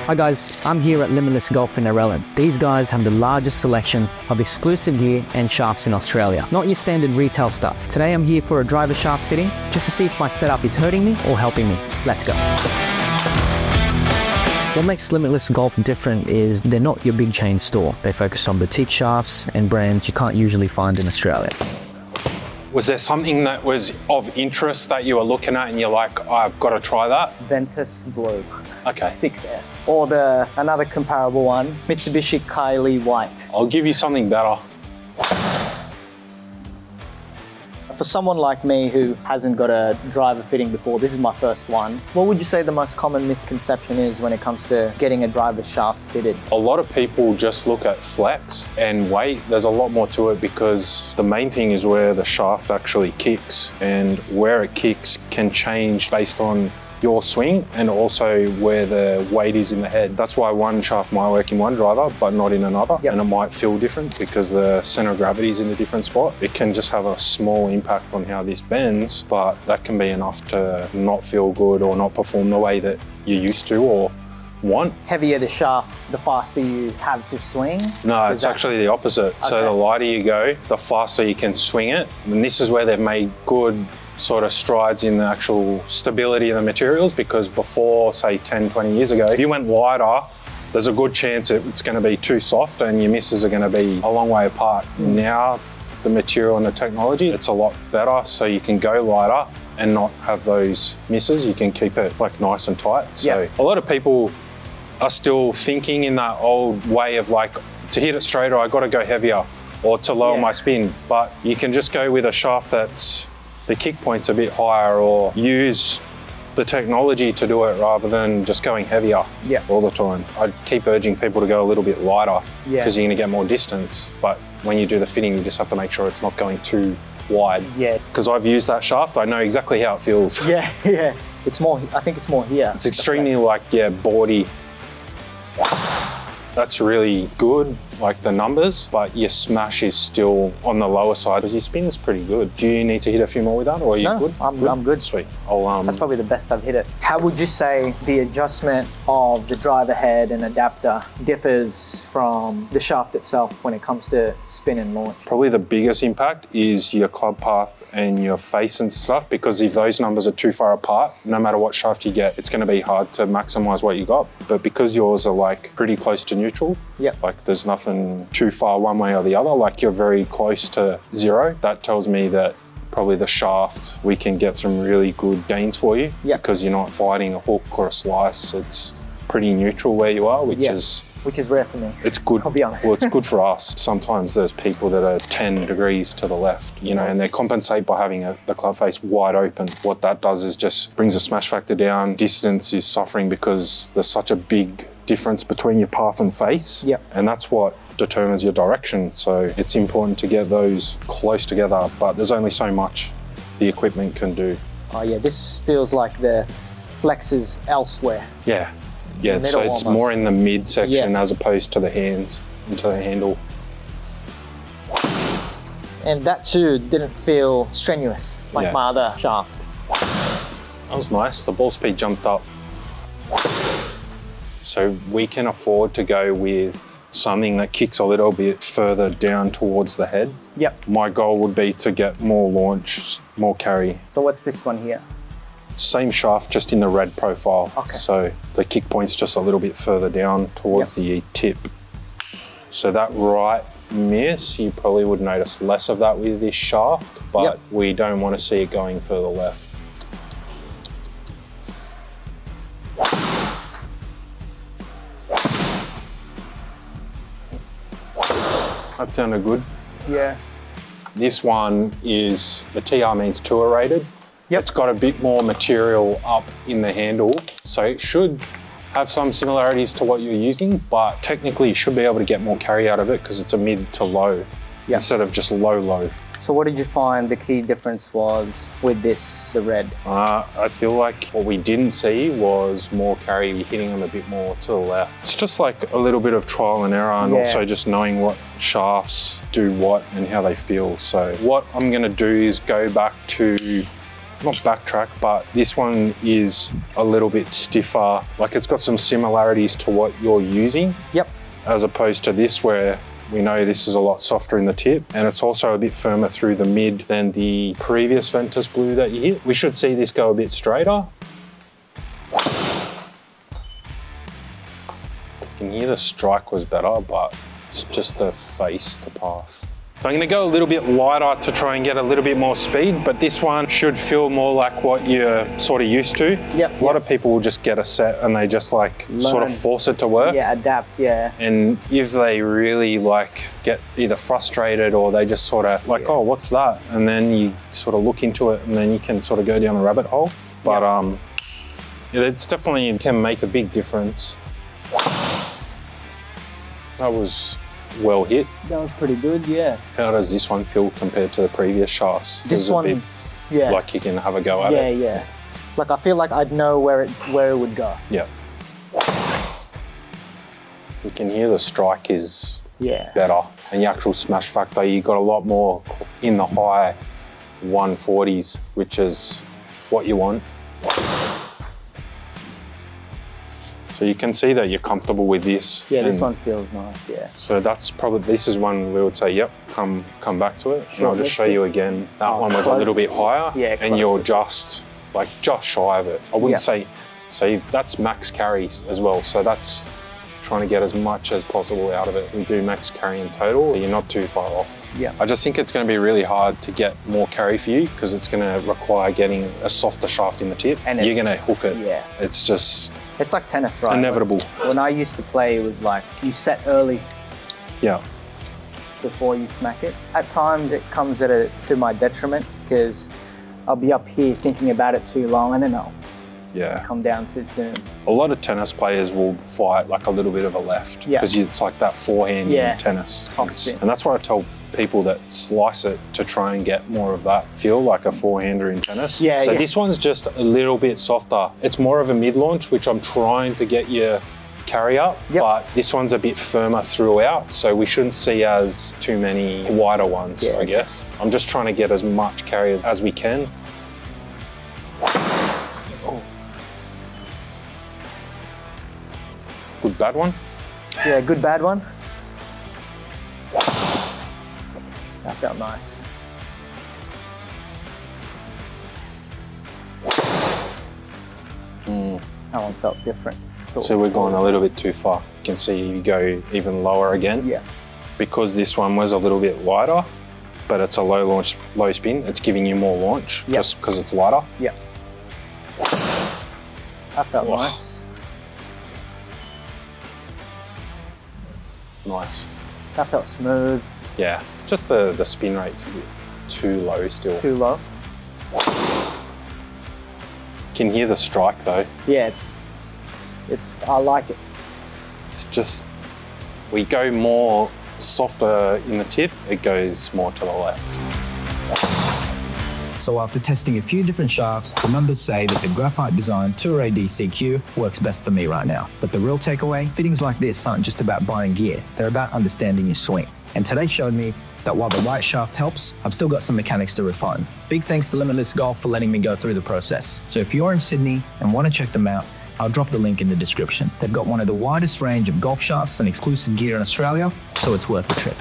Hi guys, I'm here at Limitless Golf in Narellan. These guys have the largest selection of exclusive gear and shafts in Australia. Not your standard retail stuff. Today I'm here for a driver shaft fitting, just to see if my setup is hurting me or helping me. Let's go. What makes Limitless Golf different is they're not your big chain store. They focus on boutique shafts and brands you can't usually find in Australia. Was there something that was of interest that you were looking at and you're like, oh, I've got to try that? Ventus Blue. Okay. 6S. Or another comparable one, Mitsubishi Kylie White. I'll give you something better. For someone like me who hasn't got a driver fitting before, this is my first one. What would you say the most common misconception is when it comes to getting a driver shaft fitted? A lot of people just look at flex and weight. There's a lot more to it because the main thing is where the shaft actually kicks, and where it kicks can change based on your swing and also where the weight is in the head. That's why one shaft might work in one driver but not in another. Yep. And it might feel different because the center of gravity is in a different spot. It can just have a small impact on how this bends, but that can be enough to not feel good or not perform the way that you used to or want. Heavier the shaft, the faster you have to swing? No, it's actually the opposite. Okay. So the lighter you go, the faster you can swing it. And this is where they've made good sort of strides in the actual stability of the materials, because before, say 10, 20 years ago, if you went lighter, there's a good chance it's going to be too soft and your misses are going to be a long way apart. Now, the material and the technology, it's a lot better, so you can go lighter and not have those misses. You can keep it like nice and tight. So a lot of people are still thinking in that old way of like, to hit it straighter, I got to go heavier, or to lower my spin. But you can just go with a shaft that's the kick point's a bit higher, or use the technology to do it rather than just going heavier all the time. I'd keep urging people to go a little bit lighter because you're going to get more distance. But when you do the fitting, you just have to make sure it's not going too wide. Yeah. Because I've used that shaft, I know exactly how it feels. Yeah. It's more, I think it's more here. It's extremely boardy. That's really good, like the numbers, but your smash is still on the lower side because your spin is pretty good. Do you need to hit a few more with that, or are you good? I'm good. Sweet. That's probably the best I've hit it. How would you say the adjustment of the driver head and adapter differs from the shaft itself when it comes to spin and launch? Probably the biggest impact is your club path and your face and stuff, because if those numbers are too far apart, no matter what shaft you get, it's going to be hard to maximize what you got. But because yours are like pretty close to neutral, like there's nothing too far one way or the other, like you're very close to zero, that tells me that probably the shaft, we can get some really good gains for you because you're not fighting a hook or a slice. It's pretty neutral where you are, which is rare for me. It's good. I'll be honest. Well, it's good for us. Sometimes there's people that are 10 degrees to the left, you know, and they compensate by having the club face wide open. What that does is just brings the smash factor down. Distance is suffering because there's such a big difference between your path and face. And that's what determines your direction. So it's important to get those close together, but there's only so much the equipment can do. Oh yeah, this feels like the flex is elsewhere. Yeah, so it's more in the mid section as opposed to the hands, into the handle. And that too didn't feel strenuous like my other shaft. That was nice, the ball speed jumped up. So we can afford to go with something that kicks a little bit further down towards the head. My goal would be to get more launch, more carry. So what's this one here? Same shaft, just in the red profile. So the kick point's just a little bit further down towards the tip. So that right miss, you probably would notice less of that with this shaft, but we don't want to see it going further left. That sounded good. Yeah. This one is, the TR means tour rated. It's got a bit more material up in the handle, so it should have some similarities to what you're using, but technically you should be able to get more carry out of it because it's a mid to low instead of just low. So what did you find the key difference was with this, the red? I feel like what we didn't see was more carry, hitting them a bit more to the left. It's just like a little bit of trial and error, and also just knowing what shafts do what and how they feel. So what I'm gonna do is go back to not backtrack, but this one is a little bit stiffer. Like it's got some similarities to what you're using. Yep. As opposed to this where we know this is a lot softer in the tip, and it's also a bit firmer through the mid than the previous Ventus Blue that you hit. We should see this go a bit straighter. You can hear the strike was better, but it's just the face to path. So I'm going to go a little bit lighter to try and get a little bit more speed, but this one should feel more like what you're sort of used to. Yep. A lot of people will just get a set and they just like sort of force it to work. Yeah, adapt, yeah. And if they really like get either frustrated or they just sort of like, oh, what's that? And then you sort of look into it and then you can sort of go down the rabbit hole. But yeah, it's definitely can make a big difference. That was well hit. That was pretty good, yeah. How does this one feel compared to the previous shafts? This one, yeah. Like you can have a go at it. Yeah. Like I feel like I'd know where it would go. Yeah. You can hear the strike is better. And the actual smash factor, you got a lot more in the high 140s, which is what you want. So you can see that you're comfortable with this. Yeah, this one feels nice, yeah. So that's probably, this is one we would say, yep, come back to it. Sure, and I'll just show you again. That one was a little bit higher, and you're just shy of it. I wouldn't say that's max carries as well. So that's trying to get as much as possible out of it. We do max carry in total, so you're not too far off. Yeah. I just think it's going to be really hard to get more carry for you because it's going to require getting a softer shaft in the tip. And you're going to hook it. Yeah. It's just... It's like tennis, right? Inevitable. When I used to play, it was like you set early. Yeah. Before you smack it. At times it comes to my detriment because I'll be up here thinking about it too long and then I'll come down too soon. A lot of tennis players will fight like a little bit of a left because it's like that forehand in tennis. And that's why I tell people that slice it to try and get more of that feel like a forehander in tennis. So this one's just a little bit softer. It's more of a mid-launch, which I'm trying to get your carry up, but this one's a bit firmer throughout, so we shouldn't see as too many wider ones, I guess. I'm just trying to get as much carry as we can. Good bad one? Yeah, good bad one. That felt nice. That one felt different. So we're going a little bit too far. You can see you go even lower again. Yeah. Because this one was a little bit lighter, but it's a low launch, low spin. It's giving you more launch just because it's lighter. Yeah. That felt nice. Nice. That felt smooth. Yeah, just the spin rate's a bit too low still. Too low. Can hear the strike though. Yeah, I like it. It's just, we go more softer in the tip, it goes more to the left. So after testing a few different shafts, the numbers say that the graphite design Tour DCQ works best for me right now. But the real takeaway, fittings like this aren't just about buying gear, they're about understanding your swing. And today showed me that while the right shaft helps, I've still got some mechanics to refine. Big thanks to Limitless Golf for letting me go through the process. So if you're in Sydney and want to check them out, I'll drop the link in the description. They've got one of the widest range of golf shafts and exclusive gear in Australia, so it's worth the trip.